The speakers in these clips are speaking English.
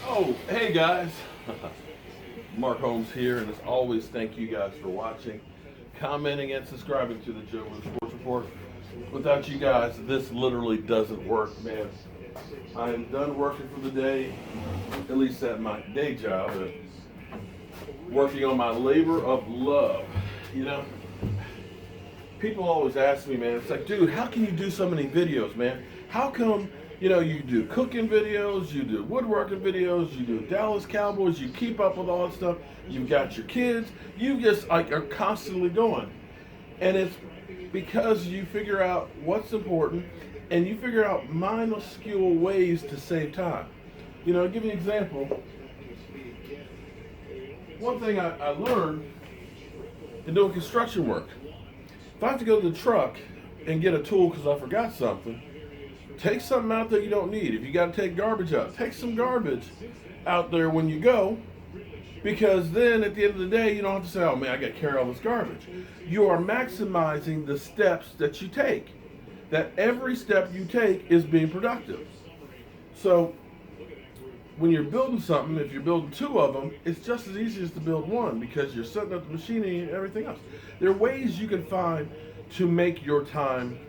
Oh, hey guys. Mark Holmes here, and as always, thank you guys for watching, commenting, and subscribing to the Jobu Sports Report. Without you guys, this literally doesn't work, man. I am done working for the day, at least at my day job, and working on my labor of love. You know, people always ask me, man, it's like, dude, how can you do so many videos, man? How come, you do cooking videos, you do woodworking videos, you do Dallas Cowboys, you keep up with all that stuff, you've got your kids, you just like are constantly going. And it's because you figure out what's important and you figure out minuscule ways to save time. I'll give you an example. One thing I learned in doing construction work, if I have to go to the truck and get a tool because I forgot something, take something out that you don't need. If you got to take garbage out, take some garbage out there when you go, because then at the end of the day, you don't have to say, oh man, I got to carry all this garbage. You are maximizing the steps that you take. That every step you take is being productive. So when you're building something, if you're building two of them, it's just as easy as to build one because you're setting up the machinery and everything else. There are ways you can find to make your time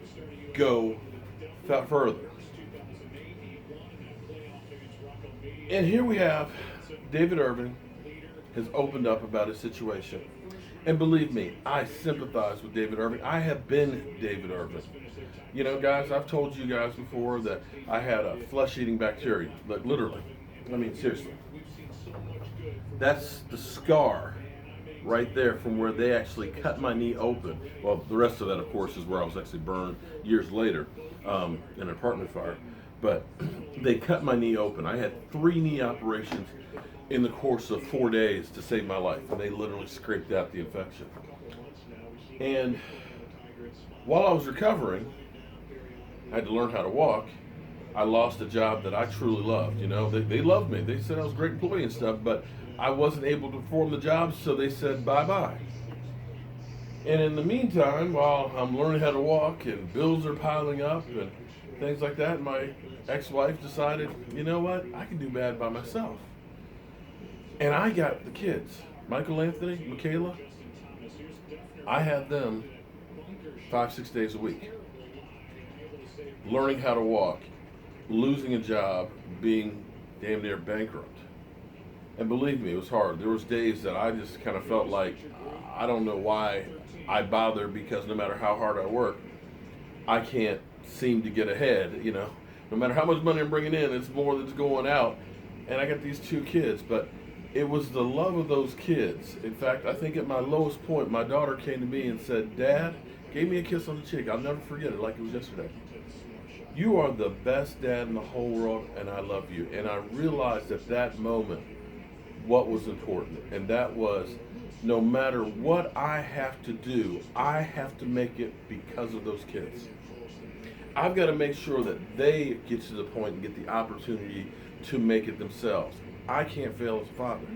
go further. And here we have David Irving has opened up about his situation. And believe me, I sympathize with David Irving. I have been David Irving. Guys, I've told you guys before that I had a flesh-eating bacteria. Like, literally. I mean, seriously. That's the scar right there from where they actually cut my knee open. Well, the rest of that, of course, is where I was actually burned years later in an apartment fire. But they cut my knee open. I had 3 knee operations in the course of 4 days to save my life. And they literally scraped out the infection. And while I was recovering, I had to learn how to walk. I lost a job that I truly loved. They loved me. They said I was a great employee and stuff, but I wasn't able to perform the job, so they said bye-bye. And in the meantime, while I'm learning how to walk and bills are piling up and things like that, my ex-wife decided, you know what, I can do bad by myself. And I got the kids, Michael Anthony, Michaela. I had them 5-6 days a week. Learning how to walk, losing a job, being damn near bankrupt. And believe me, it was hard. There was days that I just kind of felt like, I don't know why I bother, because no matter how hard I work, I can't seem to get ahead, No matter how much money I'm bringing in, it's more that's going out. And I got these 2 kids, but it was the love of those kids. In fact, I think at my lowest point, my daughter came to me and said, Dad, gave me a kiss on the cheek. I'll never forget it like it was yesterday. You are the best dad in the whole world, and I love you. And I realized at that moment what was important, and that was no matter what I have to do, I have to make it because of those kids. I've got to make sure that they get to the point and get the opportunity to make it themselves. I can't fail as a father.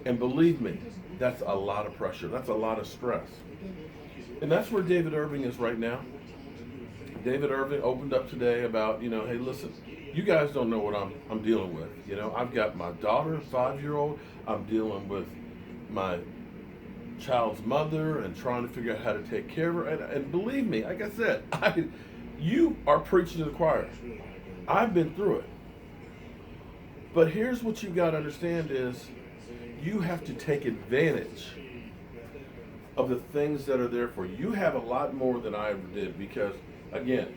And believe me, that's a lot of pressure. That's a lot of stress. And that's where David Irving is right now. David Irving opened up today about, hey, listen, you guys don't know what I'm dealing with. I've got my daughter, 5-year-old. I'm dealing with my child's mother and trying to figure out how to take care of her. And believe me, like I said, you are preaching to the choir. I've been through it. But here's what you've got to understand is you have to take advantage of the things that are there for you. You have a lot more than I ever did because, again,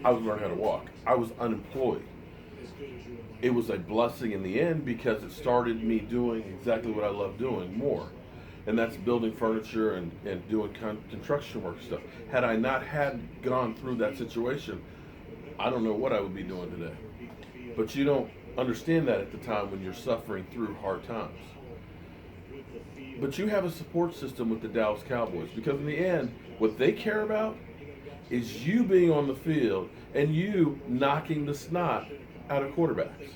I was learning how to walk. I was unemployed. It was a blessing in the end because it started me doing exactly what I love doing more. And that's building furniture and doing construction work stuff. Had I not gone through that situation, I don't know what I would be doing today. But you don't understand that at the time when you're suffering through hard times. But you have a support system with the Dallas Cowboys because in the end, what they care about is you being on the field and you knocking the snot out of quarterbacks.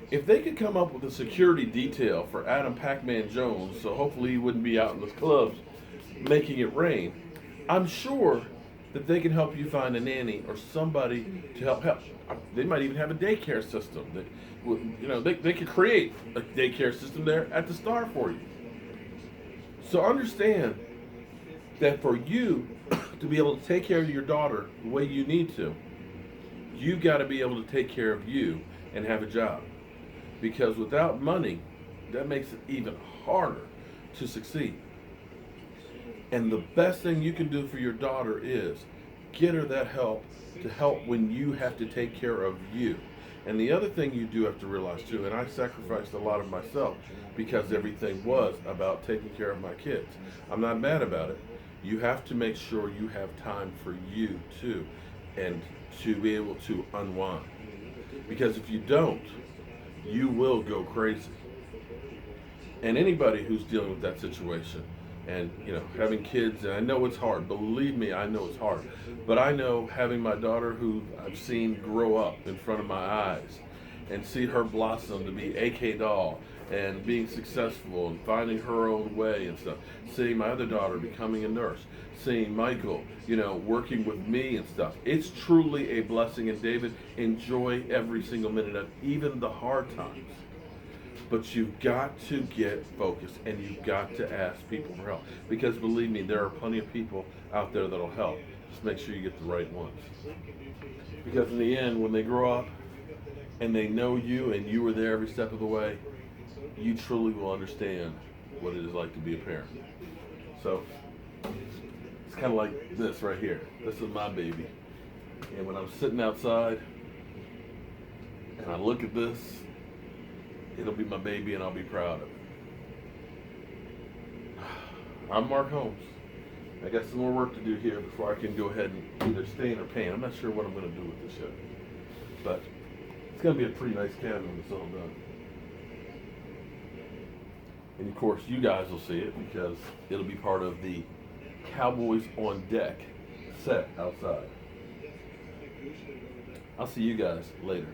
If they could come up with a security detail for Adam Pac-Man Jones, so hopefully he wouldn't be out in the clubs making it rain, I'm sure that they can help you find a nanny or somebody to help. They might even have a daycare system that, they could create a daycare system there at the Star for you. So understand that for you to be able to take care of your daughter the way you need to, you've got to be able to take care of you and have a job. Because without money, that makes it even harder to succeed. And the best thing you can do for your daughter is get her that help to help when you have to take care of you. And the other thing you do have to realize too, and I sacrificed a lot of myself because everything was about taking care of my kids. I'm not mad about it. You have to make sure you have time for you too, and to be able to unwind. Because if you don't, you will go crazy. And anybody who's dealing with that situation, and having kids, and I know it's hard, believe me, I know it's hard, but I know having my daughter who I've seen grow up in front of my eyes and see her blossom to be AK doll and being successful and finding her own way and stuff, seeing my other daughter becoming a nurse, seeing Michael, working with me and stuff. It's truly a blessing, and David, enjoy every single minute of even the hard times. But you've got to get focused, and you've got to ask people for help. Because believe me, there are plenty of people out there that'll help. Just make sure you get the right ones. Because in the end, when they grow up and they know you and you were there every step of the way, you truly will understand what it is like to be a parent. So it's kind of like this right here. This is my baby. And when I'm sitting outside and I look at this, it'll be my baby, and I'll be proud of it. I'm Mark Holmes. I got some more work to do here before I can go ahead and either stain or paint. I'm not sure what I'm going to do with this yet. But it's going to be a pretty nice cabin when it's all done. And of course, you guys will see it because it'll be part of the Cowboys on Deck set outside. I'll see you guys later.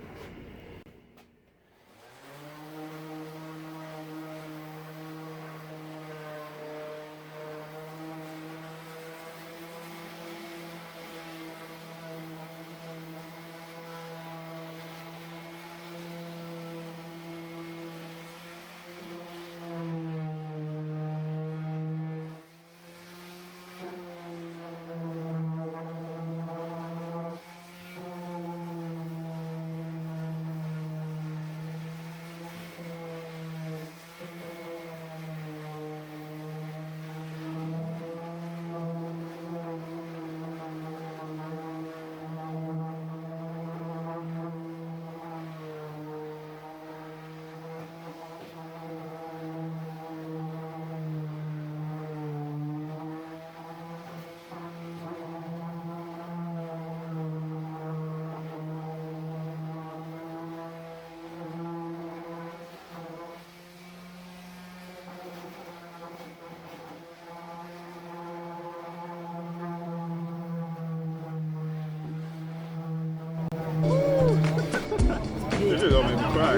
This is gonna make me cry.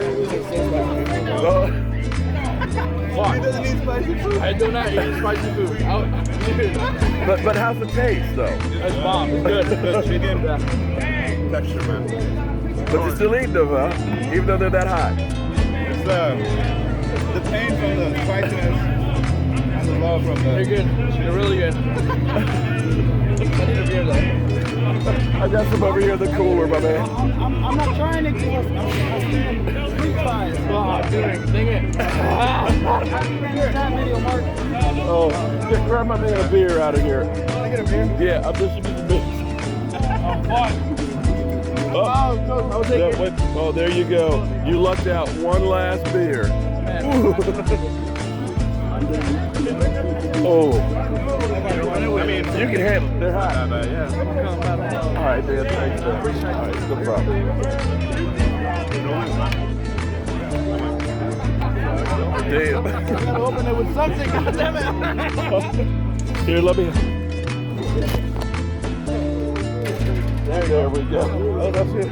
He doesn't eat spicy food. I do not eat spicy food. But how's the taste though? That's bomb. It's good. Good chicken. Texture, man. But you still eat them, huh? Even though they're that hot. It's the pain from the spiciness and the love from the. They're good. They're really good. I need a beer though. I got some over here in the cooler, my man. I'm not trying to get I'm free fries. Oh, dang it. Oh, just grab my man a beer out of here. Can I get a beer? Yeah, I'm just some beer. Oh, fuck. Oh, oh, there you go. You lucked out. One last beer. Oh. I mean, You can handle it. They're hot. yeah. All right, man. Thanks, man. All right, no problem. Damn. I gotta open it with something. Goddammit. Here, let me. There we go. Oh, that's it.